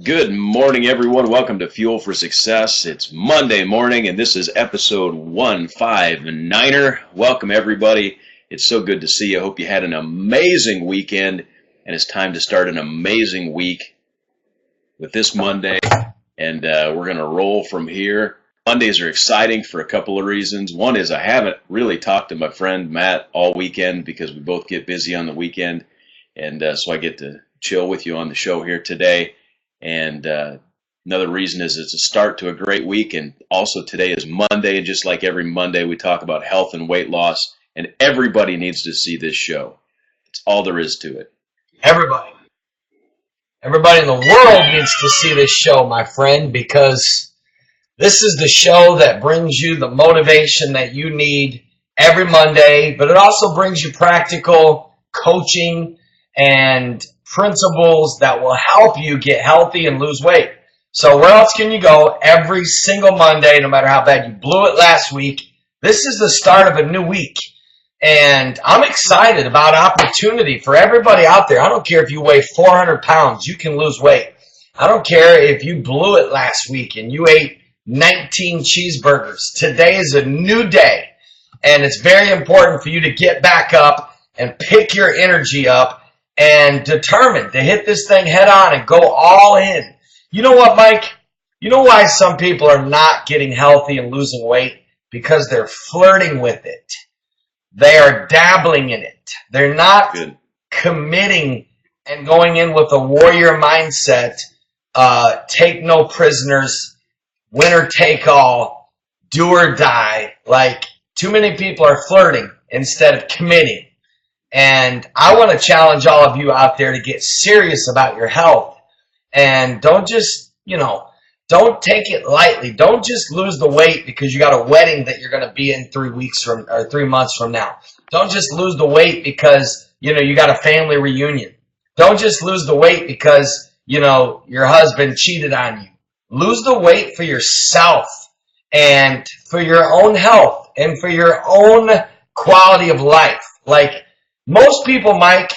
Good morning, everyone. Welcome to Fuel for Success. It's Monday morning, and this is episode 159er. Welcome, everybody. It's so good to see you. I hope you had an amazing weekend, and it's time to start an amazing week with this Monday, and we're going to roll from here. Mondays are exciting for a couple of reasons. One is I haven't really talked to my friend Matt all weekend because we both get busy on the weekend, and so I get to chill with you on the show here today. And another reason is it's a start to a great week. And also today is Monday. And just like every Monday, we talk about health and weight loss. And everybody needs to see this show. It's all there is to it. Everybody. Everybody in the world needs to see this show, my friend, because this is the show that brings you the motivation that you need every Monday, but it also brings you practical coaching and principles that will help you get healthy and lose weight. So where else can you go every single Monday, no matter how bad you blew it last week? This is the start of a new week. And I'm excited about opportunity for everybody out there. I don't care if you weigh 400 pounds, you can lose weight. I don't care if you blew it last week and you ate 19 cheeseburgers. Today is a new day. And it's very important for you to get back up and pick your energy up and determined to hit this thing head on and go all in. You know what, Mike? You know why some people are not getting healthy and losing weight? Because they're flirting with it. They are dabbling in it. They're not committing and going in with a warrior mindset. Take no prisoners, winner take all, do or die. Like, too many people are flirting instead of committing. And I want to challenge all of you out there to get serious about your health. And don't just, don't take it lightly. Don't just lose the weight because you got a wedding that you're going to be in 3 months from now. Don't just lose the weight because, you got a family reunion. Don't just lose the weight because, your husband cheated on you. Lose the weight for yourself and for your own health and for your own quality of life. Like, most people, Mike,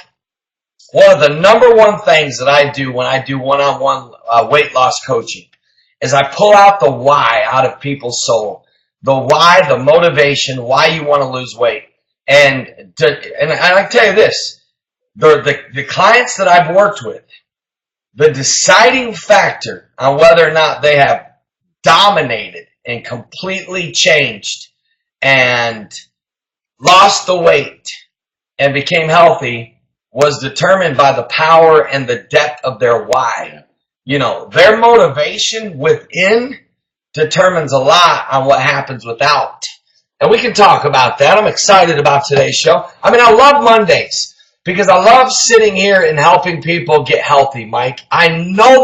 one of the number one things that I do when I do one-on-one weight loss coaching is I pull out the why out of people's soul. The why, the motivation, why you want to lose weight. And I tell you this, the clients that I've worked with, the deciding factor on whether or not they have dominated and completely changed and lost the weight and became healthy was determined by the power and the depth of their why. Their motivation within determines a lot on what happens without. And we can talk about that. I'm excited about today's show. I love Mondays because I love sitting here and helping people get healthy, Mike. I know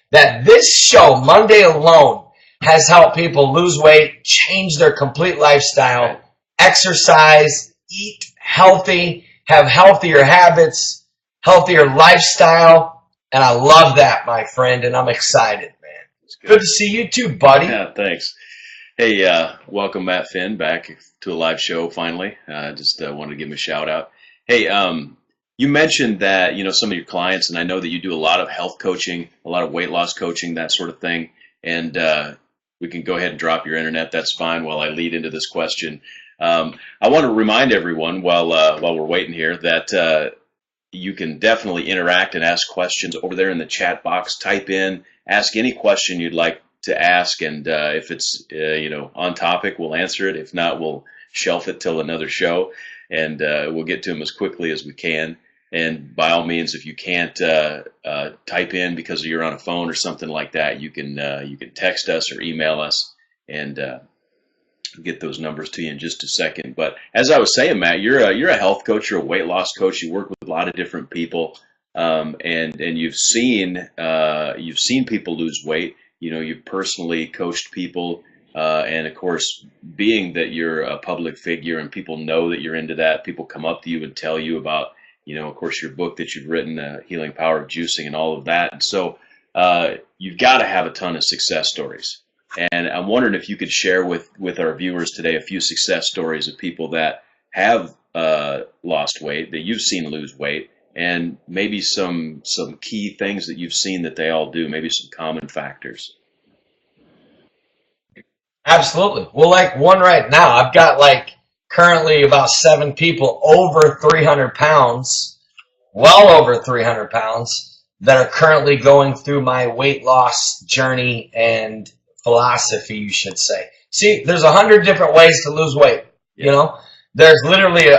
that this show, Monday alone, has helped people lose weight, change their complete lifestyle, exercise, eat healthy, have healthier habits, healthier lifestyle, and I love that, my friend, and I'm excited, man. Good to see you too, buddy. Yeah, thanks. Hey, welcome Matt Finn back to a live show finally. Just wanted to give him a shout out. Hey, you mentioned that, some of your clients, and I know that you do a lot of health coaching, a lot of weight loss coaching, that sort of thing, and we can go ahead and drop your internet. That's fine while I lead into this question. I want to remind everyone while we're waiting here that you can definitely interact and ask questions over there in the chat box. Type in, ask any question you'd like to ask, and if it's on topic, we'll answer it. If not, we'll shelf it till another show, and we'll get to them as quickly as we can. And by all means, if you can't type in because you're on a phone or something like that, you can text us or email us, and get those numbers to you in just a second. But as I was saying, Matt, you're a health coach, you're a weight loss coach. You work with a lot of different people, and you've seen people lose weight. You've personally coached people, and of course, being that you're a public figure and people know that you're into that, people come up to you and tell you about, of course, your book that you've written, Healing Power of Juicing, and all of that. And so you've got to have a ton of success stories. And I'm wondering if you could share with our viewers today a few success stories of people that have lost weight, that you've seen lose weight, and maybe some key things that you've seen that they all do, maybe some common factors. Absolutely. Well, like one right now, I've got like currently about 7 people over 300 pounds, well over 300 pounds, that are currently going through my weight loss journey and philosophy, you should say. See, there's 100 different ways to lose weight. Yeah. You know, there's literally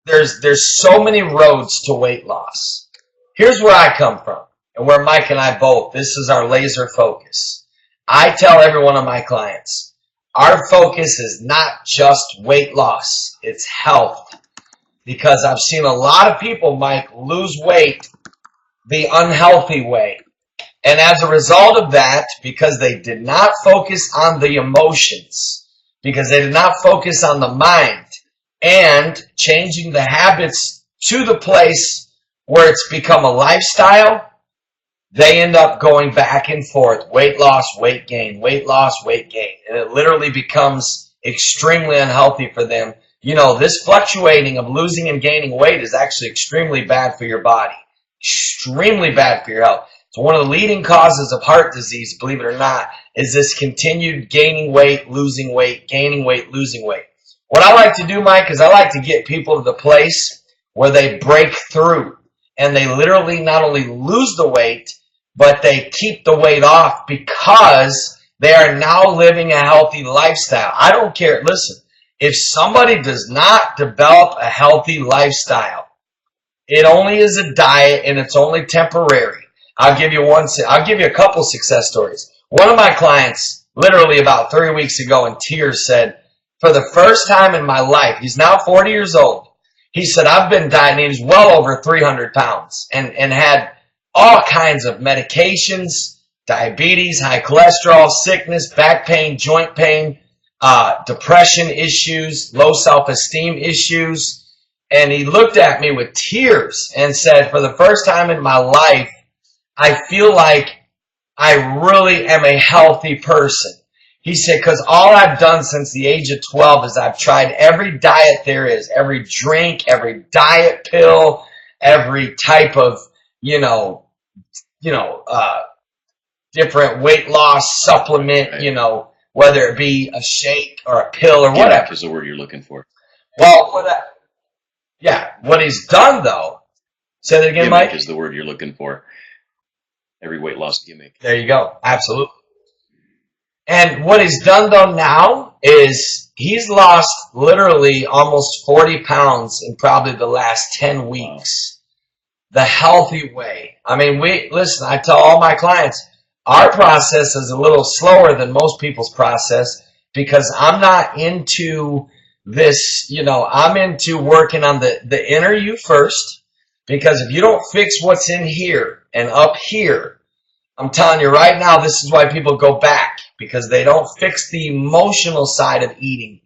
there's so many roads to weight loss. Here's where I come from, and where Mike and I both. This is our laser focus. I tell every one of my clients, our focus is not just weight loss; it's health. Because I've seen a lot of people, Mike, lose weight the unhealthy way. And as a result of that, because they did not focus on the emotions, because they did not focus on the mind, and changing the habits to the place where it's become a lifestyle, they end up going back and forth. Weight loss, weight gain, weight loss, weight gain. And it literally becomes extremely unhealthy for them. You know, this fluctuating of losing and gaining weight is actually extremely bad for your body. Extremely bad for your health. So one of the leading causes of heart disease, believe it or not, is this continued gaining weight, losing weight, gaining weight, losing weight. What I like to do, Mike, is I like to get people to the place where they break through and they literally not only lose the weight, but they keep the weight off because they are now living a healthy lifestyle. I don't care. Listen, if somebody does not develop a healthy lifestyle, it only is a diet and it's only temporary. I'll give you a couple success stories. One of my clients, literally about 3 weeks ago in tears, said, for the first time in my life, he's now 40 years old. He said, I've been dieting. He's well over 300 pounds and had all kinds of medications, diabetes, high cholesterol, sickness, back pain, joint pain, depression issues, low self-esteem issues. And he looked at me with tears and said, for the first time in my life, I feel like I really am a healthy person. He said, because all I've done since the age of 12 is I've tried every diet there is, every drink, every diet pill, every type of, different weight loss supplement, Right. Whether it be a shake or a pill or Gimmick whatever. is the word you're looking for. Well, what he's done though, say that again, Gimmick Mike? is the word you're looking for. Every weight loss gimmick. There you go. Absolutely. And what he's done though now is he's lost literally almost 40 pounds in probably the last 10 weeks. Wow. The healthy way. I mean, I tell all my clients, our process is a little slower than most people's process because I'm not into this, I'm into working on the inner you first, because if you don't fix what's in here and up here, I'm telling you right now, this is why people go back, because they don't fix the emotional side of eating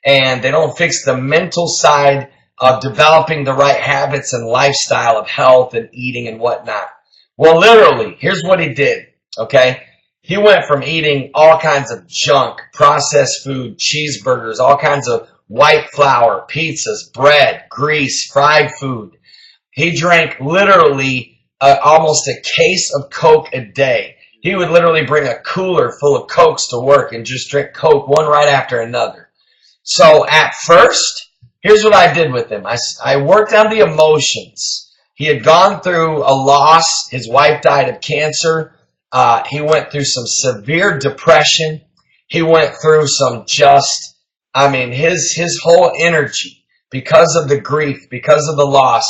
and they don't fix the mental side of developing the right habits and lifestyle of health and eating and whatnot. Well, literally, here's what he did, okay? He went from eating all kinds of junk, processed food, cheeseburgers, all kinds of white flour, pizzas, bread, grease, fried food. He drank literally almost a case of Coke a day. He would literally bring a cooler full of Cokes to work and just drink Coke one right after another. So at first, here's what I did with him. I worked on the emotions. He had gone through a loss. His wife died of cancer. He went through some severe depression. He went through some his whole energy, because of the grief, because of the loss,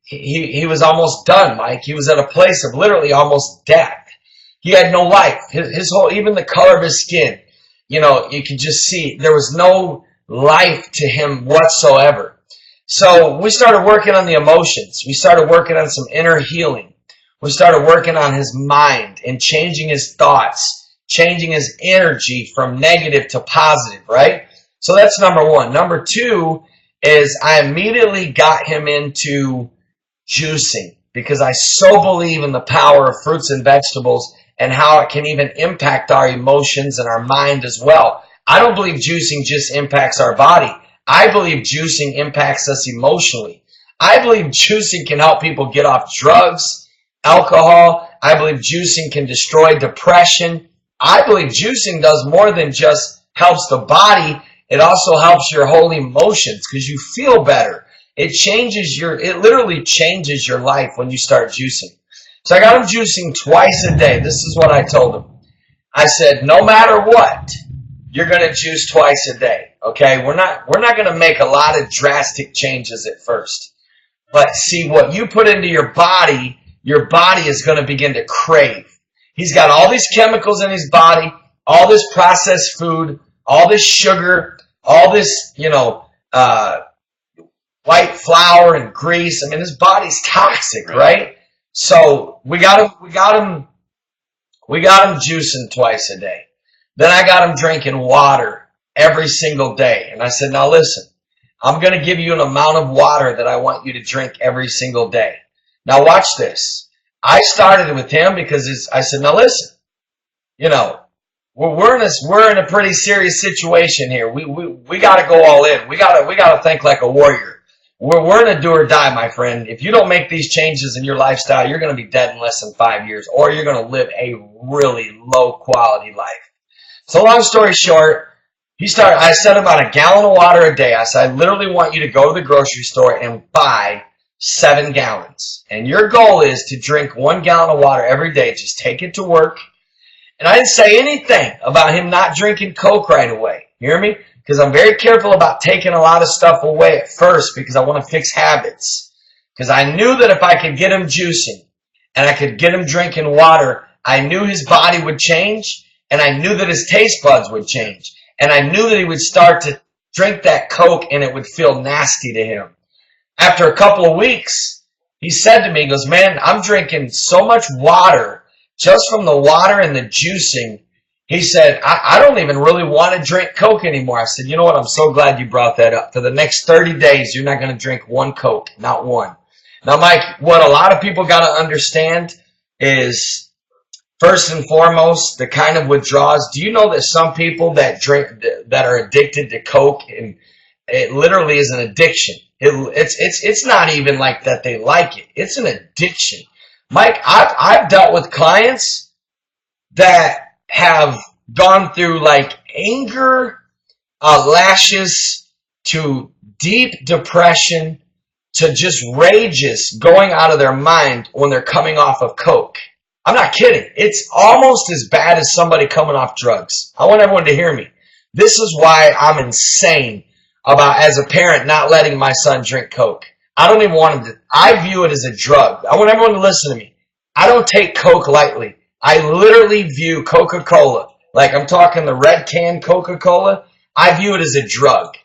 he was almost done, Mike. He was at a place of literally almost death. He had no life. His whole, even the color of his skin, you could just see there was no life to him whatsoever. So we started working on the emotions. We started working on some inner healing. We started working on his mind and changing his thoughts, changing his energy from negative to positive, right? So that's number one. Number two is I immediately got him into juicing, because I so believe in the power of fruits and vegetables and how it can even impact our emotions and our mind as well. I don't believe juicing just impacts our body. I believe juicing impacts us emotionally. I believe juicing can help people get off drugs, alcohol. I believe juicing can destroy depression. I believe juicing does more than just helps the body. It also helps your whole emotions because you feel better. It literally changes your life when you start juicing. So I got him juicing twice a day. This is what I told him. I said, no matter what, you're going to juice twice a day. Okay? We're not going to make a lot of drastic changes at first. But see, what you put into your body is going to begin to crave. He's got all these chemicals in his body, all this processed food, all this sugar, all this, white flour and grease. I mean, his body's toxic, right? So we got him juicing twice a day. Then I got him drinking water every single day. And I said, now listen, I'm going to give you an amount of water that I want you to drink every single day. Now watch this. I started with him because I said, now listen, we're in a pretty serious situation here. We got to go all in. We got to think like a warrior. We're in a do or die, my friend. If you don't make these changes in your lifestyle, you're going to be dead in less than 5 years, or you're going to live a really low quality life. So long story short, I said about a gallon of water a day. I said, I literally want you to go to the grocery store and buy 7 gallons. And your goal is to drink 1 gallon of water every day. Just take it to work. And I didn't say anything about him not drinking Coke right away. You hear me? Because I'm very careful about taking a lot of stuff away at first because I want to fix habits. Because I knew that if I could get him juicing and I could get him drinking water, I knew his body would change and I knew that his taste buds would change. And I knew that he would start to drink that Coke and it would feel nasty to him. After a couple of weeks, he said to me, he goes, man, I'm drinking so much water just from the water and the juicing. He said, I don't even really want to drink Coke anymore. I said, you know what? I'm so glad you brought that up. For the next 30 days, you're not going to drink 1 Coke, not one. Now, Mike, what a lot of people got to understand is, first and foremost, the kind of withdrawals. Do you know that some people that are addicted to Coke, and it literally is an addiction. It's not even like that they like it. It's an addiction. Mike, I've dealt with clients that have gone through like anger lashes to deep depression to just rages going out of their mind when they're coming off of Coke. I'm not kidding. It's almost as bad as somebody coming off drugs. I want everyone to hear me. This is why I'm insane about, as a parent, not letting my son drink Coke. I don't even want him to. I view it as a drug. I want everyone to listen to me. I don't take Coke lightly. I literally view Coca-Cola, like I'm talking the red can Coca-Cola, I view it as a drug.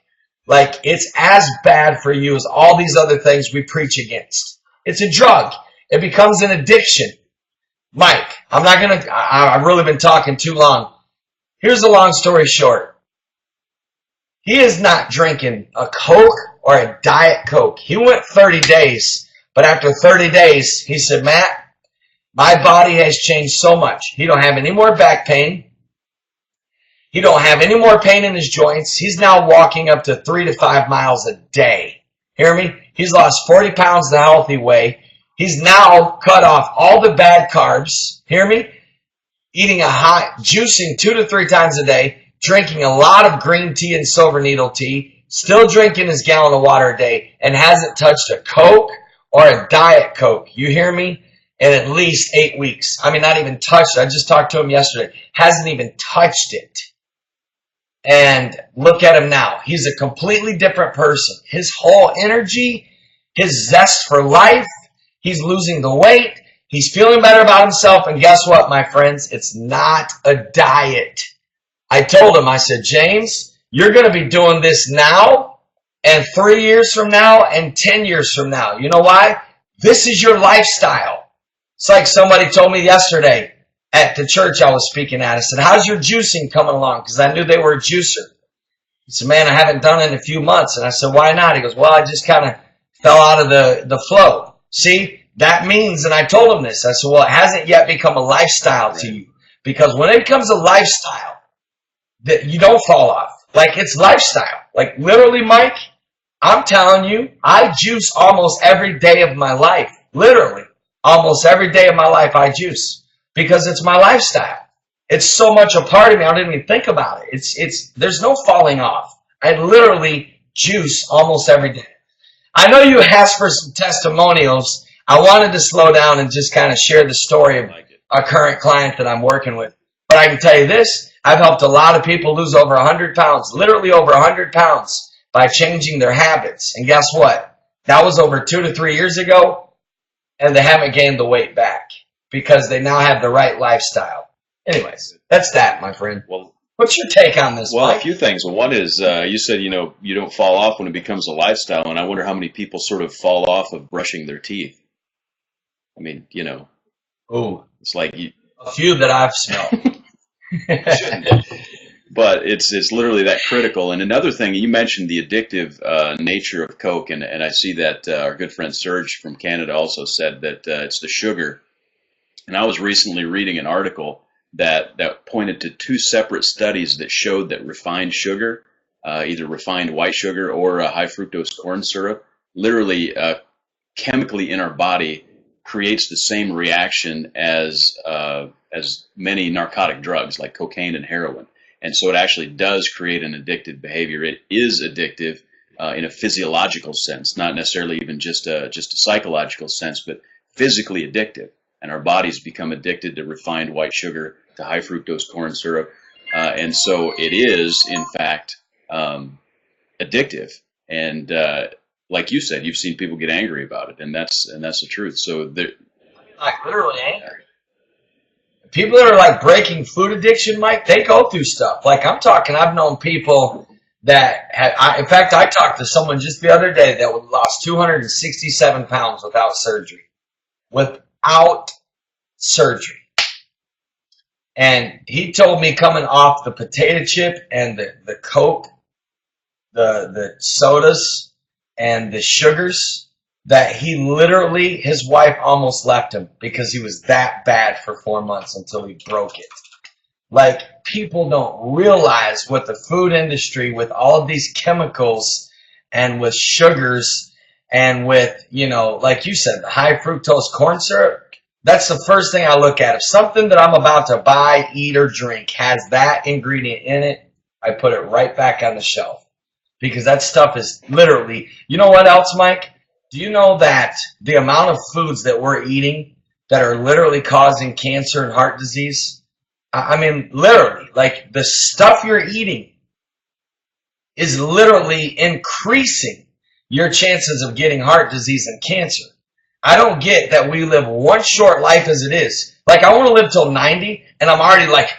Like it's as bad for you as all these other things we preach against. It's a drug. It becomes an addiction. Mike, I've really been talking too long. Here's the long story short. He is not drinking a Coke or a Diet Coke. He went 30 days, but after 30 days, he said, Matt, my body has changed so much. He don't have any more back pain. He don't have any more pain in his joints. He's now walking up to 3 to 5 miles a day. Hear me? He's lost 40 pounds the healthy way. He's now cut off all the bad carbs. Hear me? Eating juicing 2 to 3 times a day, drinking a lot of green tea and silver needle tea, still drinking his gallon of water a day, and hasn't touched a Coke or a Diet Coke. You hear me? In at least 8 weeks. I mean, not even touched it. I just talked to him yesterday. Hasn't even touched it. And look at him now. He's a completely different person. His whole energy, his zest for life, he's losing the weight. He's feeling better about himself. And guess what, my friends? It's not a diet. I told him, I said, James, you're going to be doing this now and 3 years from now and 10 years from now. You know why? This is your lifestyle. It's like somebody told me yesterday at the church I was speaking at. I said, how's your juicing coming along? Because I knew they were a juicer. He said, man, I haven't done it in a few months. And I said, why not? He goes, well, I just kind of fell out of the flow. See, that means, and I told him this, I said, well, it hasn't yet become a lifestyle to you. Because when it becomes a lifestyle, that you don't fall off. Like, it's lifestyle. Like, literally, Mike, I'm telling you, I juice almost every day of my life. Literally, almost every day of my life I juice because it's my lifestyle. It's so much a part of me. I don't even think about it. There's no falling off. I literally juice almost every day. I know you asked for some testimonials. I wanted to slow down and just kind of share the story of a current client that I'm working with. But I can tell you this, I've helped a lot of people lose over 100 pounds, literally over 100 pounds by changing their habits. And guess what? That was over 2 to 3 years ago, and they haven't gained the weight back because they now have the right lifestyle. Anyways, that's that, my friend. Well, what's your take on this, well, Mike? a few things. Well, one is you said, you know, you don't fall off when it becomes a lifestyle, and I wonder how many people sort of fall off of brushing their teeth. I mean, you know, Ooh, it's like a few that I've smelled. but it's literally that critical. And another thing, you mentioned the addictive nature of Coke, and I see that our good friend Serge from Canada also said that it's the sugar. And I was recently reading an article that pointed to 2 separate studies that showed that refined sugar, either refined white sugar or high fructose corn syrup, literally chemically in our body creates the same reaction as many narcotic drugs like cocaine and heroin. And so it actually does create an addictive behavior. It is addictive in a physiological sense, not necessarily even just a psychological sense, but physically addictive. And our bodies become addicted to refined white sugar, to high fructose corn syrup. And so it is, in fact, addictive. And like you said, you've seen people get angry about it, and that's the truth. So like literally angry. People that are like breaking food addiction, Mike, they go through stuff. Like I'm talking, I've known people that in fact, I talked to someone just the other day that lost 267 pounds without surgery. Without surgery. And he told me coming off the potato chip and the Coke, the sodas and the sugars, that he literally, his wife almost left him because he was that bad for 4 months until he broke it. Like, people don't realize what the food industry, with all of these chemicals and with sugars and with, you know, like you said, the high fructose corn syrup, that's the first thing I look at. If something that I'm about to buy, eat, or drink has that ingredient in it, I put it right back on the shelf. Because that stuff is literally, you know what else, Mike? Do you know that the amount of foods that we're eating that are literally causing cancer and heart disease? I mean, literally, like the stuff you're eating is literally increasing your chances of getting heart disease and cancer. I don't get that we live one short life as it is. Like, I want to live till 90, and I'm already like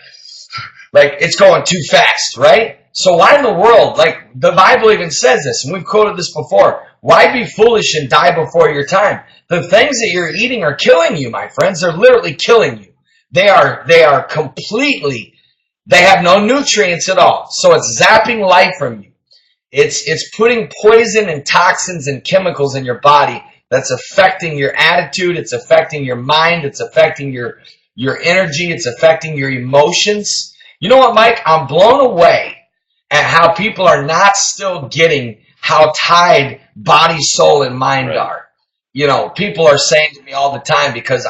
it's going too fast, right? So why in the world, like the Bible even says this, and we've quoted this before, why be foolish and die before your time? The things that you're eating are killing you, my friends. They're literally killing you. They are completely, they have no nutrients at all. So it's zapping life from you. It's putting poison and toxins and chemicals in your body that's affecting your attitude. It's affecting your mind. It's affecting your energy. It's affecting your emotions. You know what, Mike? I'm blown away at how people are not still getting how tied body, soul, and mind are. You know, people are saying to me all the time, because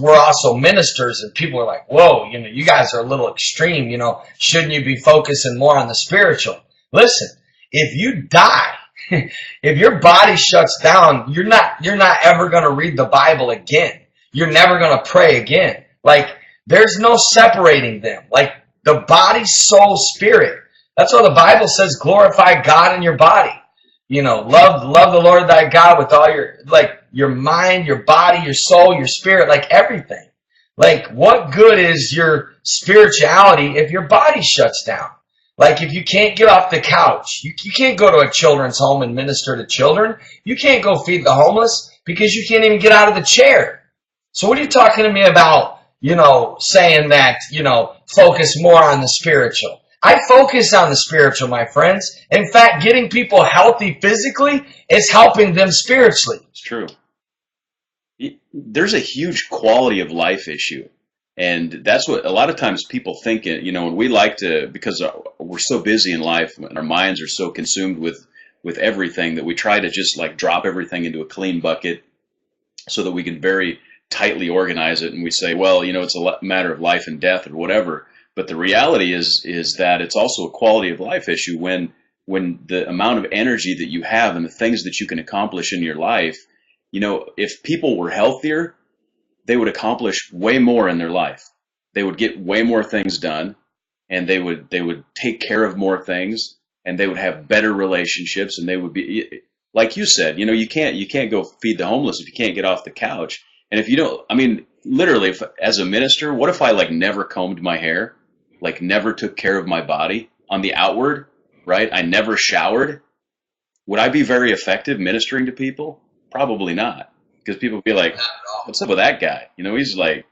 we're also ministers, and people are like, whoa, you know, you guys are a little extreme, you know, shouldn't you be focusing more on the spiritual? Listen, if you die, if your body shuts down, you're not ever going to read the Bible again. You're never going to pray again. Like, there's no separating them. Like, the body, soul, spirit. That's why the Bible says glorify God in your body. You know, love the Lord thy God with all your mind, your body, your soul, your spirit, like everything. Like, what good is your spirituality if your body shuts down? Like, if you can't get off the couch, you can't go to a children's home and minister to children. You can't go feed the homeless because you can't even get out of the chair. So what are you talking to me about, you know, saying that, you know, focus more on the spiritual? I focus on the spiritual, my friends. In fact, getting people healthy physically is helping them spiritually. It's true. There's a huge quality of life issue. And that's what a lot of times people think, you know, and we like to, because we're so busy in life and our minds are so consumed with with everything that we try to just like drop everything into a clean bucket so that we can very tightly organize it. And we say, well, it's a matter of life and death or whatever. But the reality is that it's also a quality of life issue when the amount of energy that you have and the things that you can accomplish in your life, if people were healthier, they would accomplish way more in their life. They would get way more things done, and they would take care of more things, and they would have better relationships, and they would be, like you said, you can't go feed the homeless if you can't get off the couch. And if you don't, I mean, literally, if, as a minister, what if I like never combed my hair, like never took care of my body on the outward, right? I never showered. Would I be very effective ministering to people? Probably not, because people would be like, what's up with that guy? He's like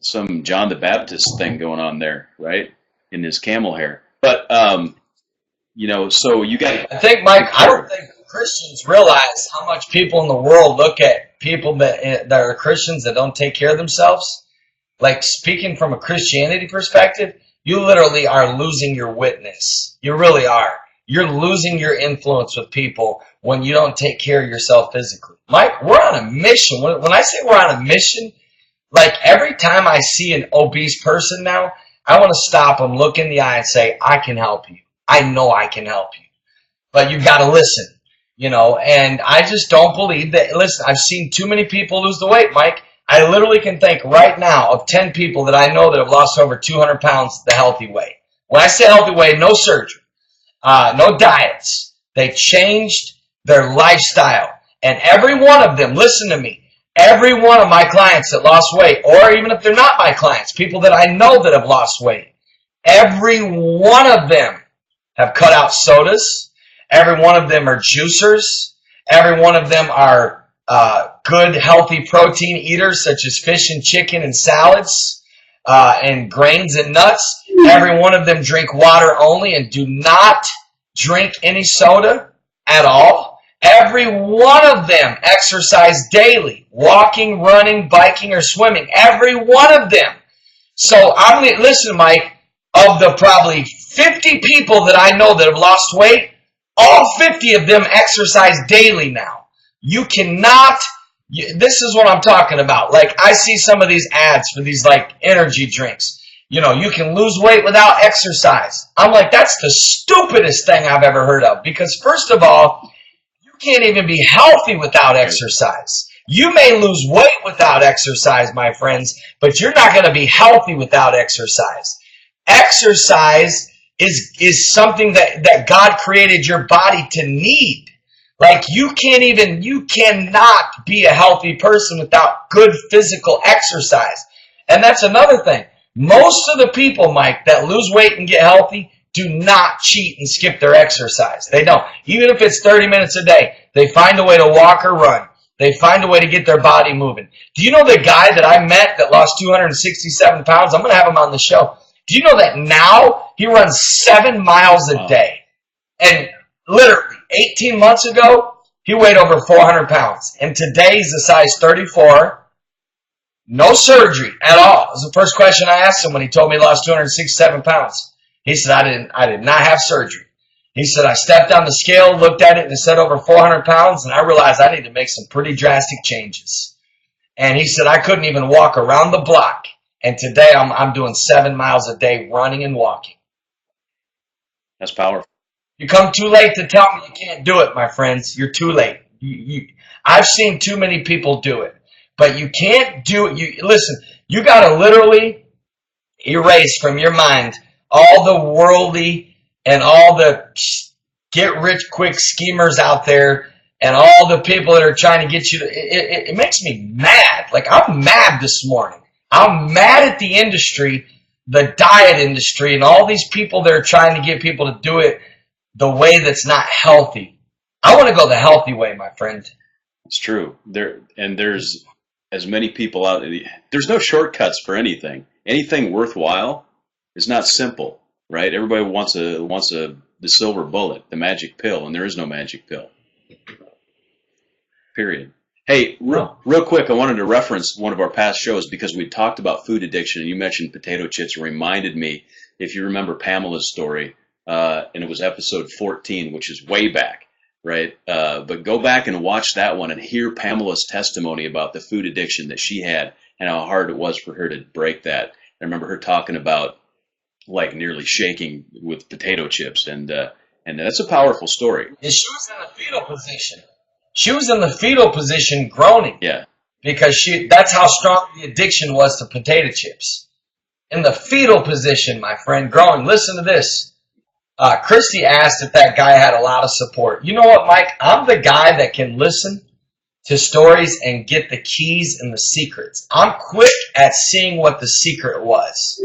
some John the Baptist thing going on there, right? In his camel hair. But, so you got. I think, Mike, I don't think Christians realize how much people in the world look at people that are Christians that don't take care of themselves. Like, speaking from a Christianity perspective, you literally are losing your witness. You really are. You're losing your influence with people when you don't take care of yourself physically. Mike, we're on a mission. When I say we're on a mission, like every time I see an obese person now, I want to stop them, look in the eye, and say, I can help you. I know I can help you. But you've got to listen, and I just don't believe that. Listen, I've seen too many people lose the weight, Mike. I literally can think right now of 10 people that I know that have lost over 200 pounds the healthy way. When I say healthy way, no surgery, no diets. They changed their lifestyle. And every one of them, listen to me, every one of my clients that lost weight, or even if they're not my clients, people that I know that have lost weight, every one of them have cut out sodas. Every one of them are juicers. Every one of them are good, healthy protein eaters, such as fish and chicken and salads and grains and nuts. Every one of them drink water only and do not drink any soda at all. Every one of them exercise daily, walking, running, biking, or swimming. Every one of them. So listen, Mike, of the probably 50 people that I know that have lost weight, all 50 of them exercise daily now. You cannot, this is what I'm talking about. Like, I see some of these ads for these like energy drinks. You can lose weight without exercise. I'm like, that's the stupidest thing I've ever heard of. Because first of all, you can't even be healthy without exercise. You may lose weight without exercise, my friends, but you're not going to be healthy without exercise. Exercise is something that God created your body to need. Like, you cannot be a healthy person without good physical exercise. And that's another thing. Most of the people, Mike, that lose weight and get healthy do not cheat and skip their exercise. They don't. Even if it's 30 minutes a day, they find a way to walk or run. They find a way to get their body moving. Do you know the guy that I met that lost 267 pounds? I'm going to have him on the show. Do you know that now he runs 7 miles a day? And literally 18 months ago, he weighed over 400 pounds. And today he's a size 34. No surgery at all. It was the first question I asked him when he told me he lost 267 pounds. He said, I did not have surgery. He said, I stepped on the scale, looked at it, and it said over 400 pounds, and I realized I need to make some pretty drastic changes. And he said, I couldn't even walk around the block. And today I'm doing 7 miles a day running and walking. That's powerful. You come too late to tell me you can't do it, my friends. You're too late. I've seen too many people do it. But you can't do it. Listen, you got to literally erase from your mind all the worldly and all the get-rich-quick schemers out there and all the people that are trying to get you to... It makes me mad. Like, I'm mad this morning. I'm mad at the industry, the diet industry, and all these people that are trying to get people to do it the way that's not healthy. I want to go the healthy way, my friend. It's true. There's as many people out there. There's no shortcuts for anything. Anything worthwhile is not simple, right? Everybody wants the silver bullet, the magic pill, and there is no magic pill. Period. Hey, real quick, I wanted to reference one of our past shows because we talked about food addiction, and you mentioned potato chips. It reminded me, if you remember Pamela's story, and it was episode 14, which is way back. right? But go back and watch that one and hear Pamela's testimony about the food addiction that she had and how hard it was for her to break that. I remember her talking about like nearly shaking with potato chips, and that's a powerful story. And she was in the fetal position. She was in the fetal position groaning. Yeah. Because that's how strong the addiction was to potato chips. In the fetal position, my friend, growing. Listen to this. Christy asked if that guy had a lot of support. You know what, Mike? I'm the guy that can listen to stories and get the keys and the secrets. I'm quick at seeing what the secret was.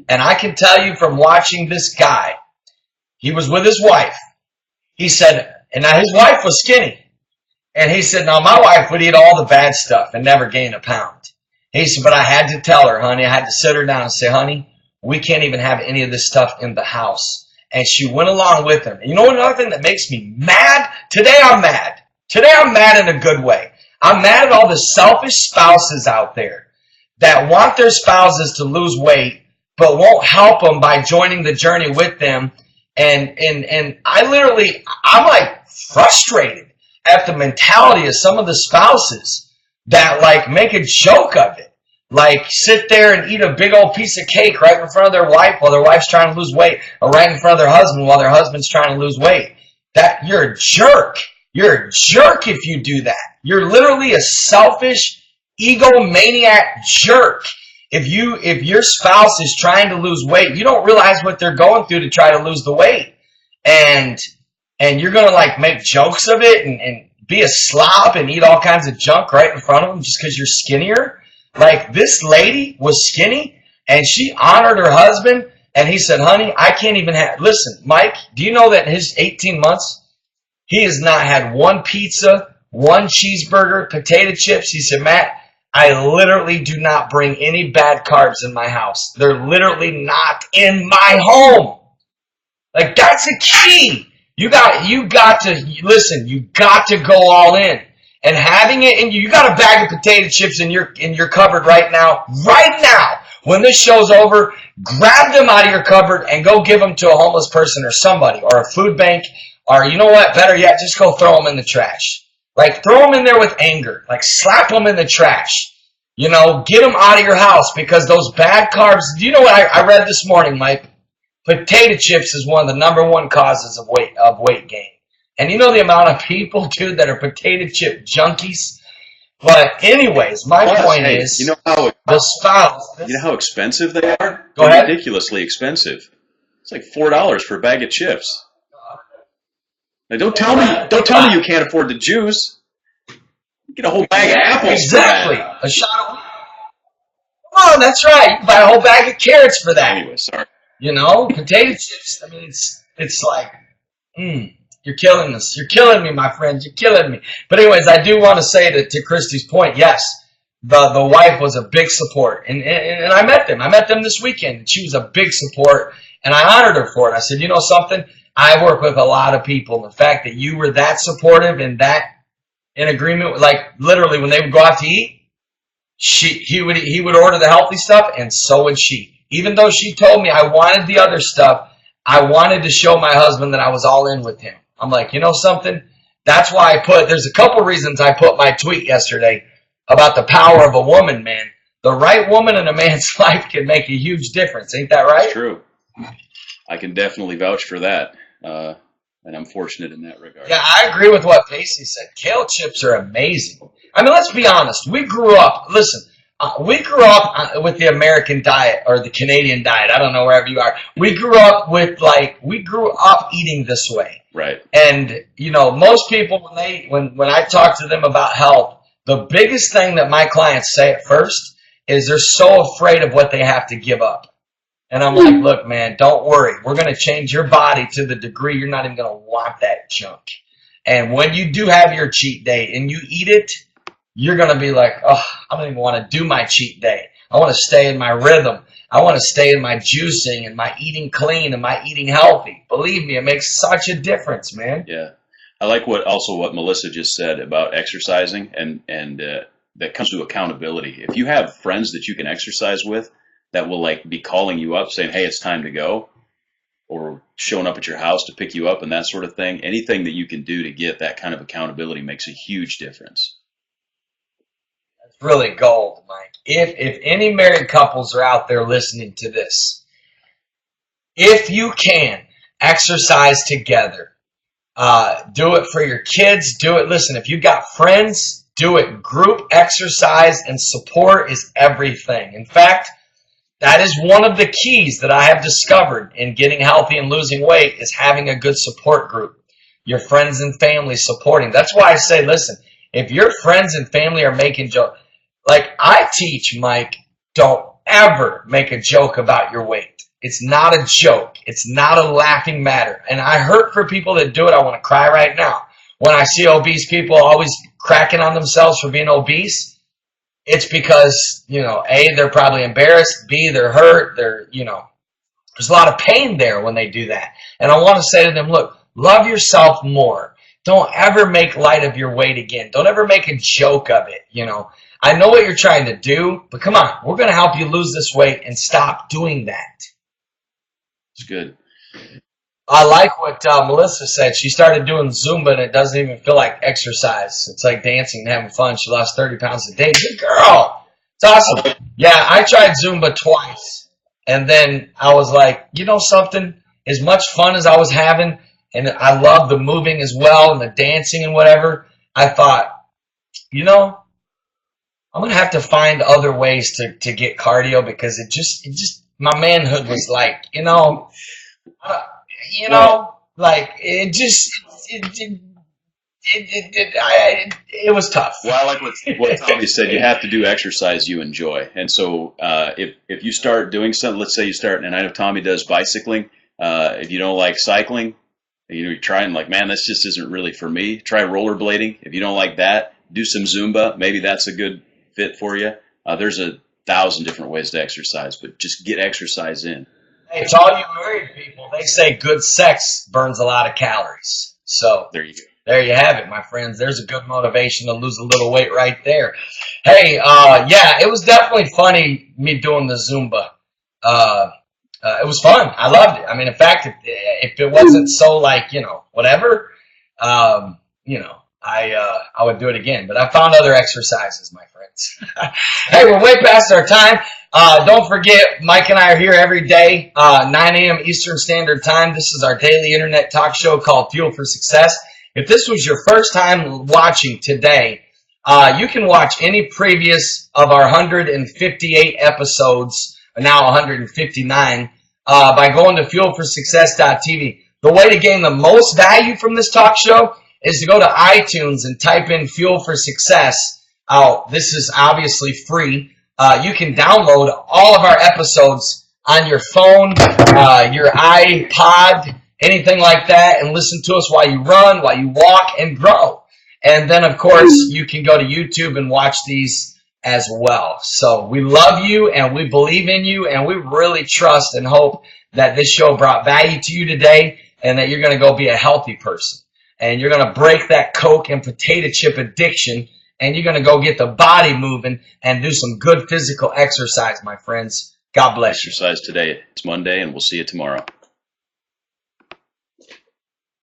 And I can tell you from watching this guy, he was with his wife. He said, and now his wife was skinny. And he said, now my wife would eat all the bad stuff and never gain a pound. He said, but I had to tell her, honey, I had to sit her down and say, honey, we can't even have any of this stuff in the house. And she went along with him. And you know what, another thing that makes me mad? Today I'm mad. Today I'm mad in a good way. I'm mad at all the selfish spouses out there that want their spouses to lose weight, but won't help them by joining the journey with them. And I'm like frustrated at the mentality of some of the spouses that like make a joke of it. Like sit there and eat a big old piece of cake right in front of their wife while their wife's trying to lose weight, or right in front of their husband while their husband's trying to lose weight. That you're a jerk. You're a jerk if you do that. You're literally a selfish, egomaniac jerk. If your spouse is trying to lose weight, you don't realize what they're going through to try to lose the weight. And you're going to like make jokes of it and be a slob and eat all kinds of junk right in front of them just because you're skinnier. Like this lady was skinny and she honored her husband, and he said, honey, I can't even have, listen, Mike, do you know that in his 18 months, he has not had one pizza, one cheeseburger, potato chips. He said, Matt, I literally do not bring any bad carbs in my house. They're literally not in my home. Like that's a key. You got to listen. You got to go all in, and having it in you got a bag of potato chips in your cupboard right now. Right now, when this show's over, grab them out of your cupboard and go give them to a homeless person or somebody or a food bank, or you know what? Better yet, just go throw them in the trash. Like throw them in there with anger. Like slap them in the trash. You know, get them out of your house because those bad carbs. Do you know what I read this morning, Mike? Potato chips is one of the number one causes of weight gain. And you know the amount of people, dude, that are potato chip junkies? But anyways, my point is, you know how the spouse. You know how expensive they are? Go ahead. Ridiculously expensive. It's like $4 for a bag of chips. Now don't tell me you can't afford the juice. Get a whole bag of apples. Exactly. A shot of. Oh, that's right. You can buy a whole bag of carrots for that. Anyway, sorry. You know, potato chips. I mean, it's like, you're killing us. You're killing me, my friends. You're killing me. But anyways, I do want to say to Christy's point, yes, the wife was a big support. And I met them. I met them this weekend. She was a big support, and I honored her for it. I said, you know something? I work with a lot of people. And the fact that you were that supportive and that in agreement, like literally when they would go out to eat, he would order the healthy stuff, and so would she. Even though she told me I wanted the other stuff, I wanted to show my husband that I was all in with him. I'm like, you know something? That's why there's a couple reasons I put my tweet yesterday about the power of a woman, man. The right woman in a man's life can make a huge difference. Ain't that right? It's true. I can definitely vouch for that. And I'm fortunate in that regard. Yeah, I agree with what Pacey said. Kale chips are amazing. I mean, let's be honest. We grew up with the American diet or the Canadian diet. I don't know wherever you are. We grew up eating this way. Right. And, you know, most people, when I talk to them about health, the biggest thing that my clients say at first is they're so afraid of what they have to give up. And I'm like, look, man, don't worry. We're going to change your body to the degree you're not even going to want that junk. And when you do have your cheat day and you eat it, you're going to be like, oh, I don't even want to do my cheat day. I want to stay in my rhythm. I want to stay in my juicing and my eating clean and my eating healthy. Believe me, it makes such a difference, man. Yeah. I like what Melissa just said about exercising and that comes to accountability. If you have friends that you can exercise with that will like be calling you up saying, hey, it's time to go, or showing up at your house to pick you up and that sort of thing. Anything that you can do to get that kind of accountability makes a huge difference. That's really gold, Mike. If any married couples are out there listening to this, if you can exercise together, do it for your kids, do it. Listen, if you got friends, do it. Group exercise and support is everything. In fact, that is one of the keys that I have discovered in getting healthy and losing weight is having a good support group. Your friends and family supporting. That's why I say, listen, if your friends and family are making jokes, like I teach, Mike, don't ever make a joke about your weight. It's not a joke. It's not a laughing matter. And I hurt for people that do it. I want to cry right now. When I see obese people always cracking on themselves for being obese, it's because, A, they're probably embarrassed. B, they're hurt. There's a lot of pain there when they do that. And I want to say to them, look, love yourself more. Don't ever make light of your weight again. Don't ever make a joke of it. I know what you're trying to do, but come on, we're going to help you lose this weight and stop doing that. It's good. I like what Melissa said. She started doing Zumba, and it doesn't even feel like exercise. It's like dancing and having fun. She lost 30 pounds a day. Good girl. It's awesome. Yeah, I tried Zumba twice, and then I was like, something? As much fun as I was having, and I love the moving as well and the dancing and whatever, I thought, I'm going to have to find other ways to get cardio because it just my manhood was like, it was tough. Well, I like what Tommy said. You have to do exercise you enjoy, and so if you start doing something, let's say you start, and I know Tommy does bicycling. If you don't like cycling, you're trying like, man, this just isn't really for me. Try rollerblading. If you don't like that, do some Zumba. Maybe that's a good fit for you. There's 1,000 different ways to exercise, but just get exercise in. Hey, to all you married people, they say good sex burns a lot of calories. So there you go. There you have it, my friends. There's a good motivation to lose a little weight right there. Hey, yeah, it was definitely funny me doing the Zumba. It was fun. I loved it. I mean, in fact, if it wasn't so like, whatever, I would do it again. But I found other exercises, my friends. Hey, we're way past our time. Don't forget, Mike and I are here every day, 9 a.m. Eastern Standard Time. This is our daily internet talk show called Fuel for Success. If this was your first time watching today, you can watch any previous of our 158 episodes, now 159, by going to fuelforsuccess.tv. The way to gain the most value from this talk show is to go to iTunes and type in Fuel for Success. This is obviously free. You can download all of our episodes on your phone, your iPod, anything like that, and listen to us while you run, while you walk, and grow. And then, of course, you can go to YouTube and watch these as well. So we love you, and we believe in you, and we really trust and hope that this show brought value to you today and that you're going to go be a healthy person. And you're going to break that Coke and potato chip addiction, and you're going to go get the body moving and do some good physical exercise, my friends. God bless you. Exercise today. It's Monday, and we'll see you tomorrow.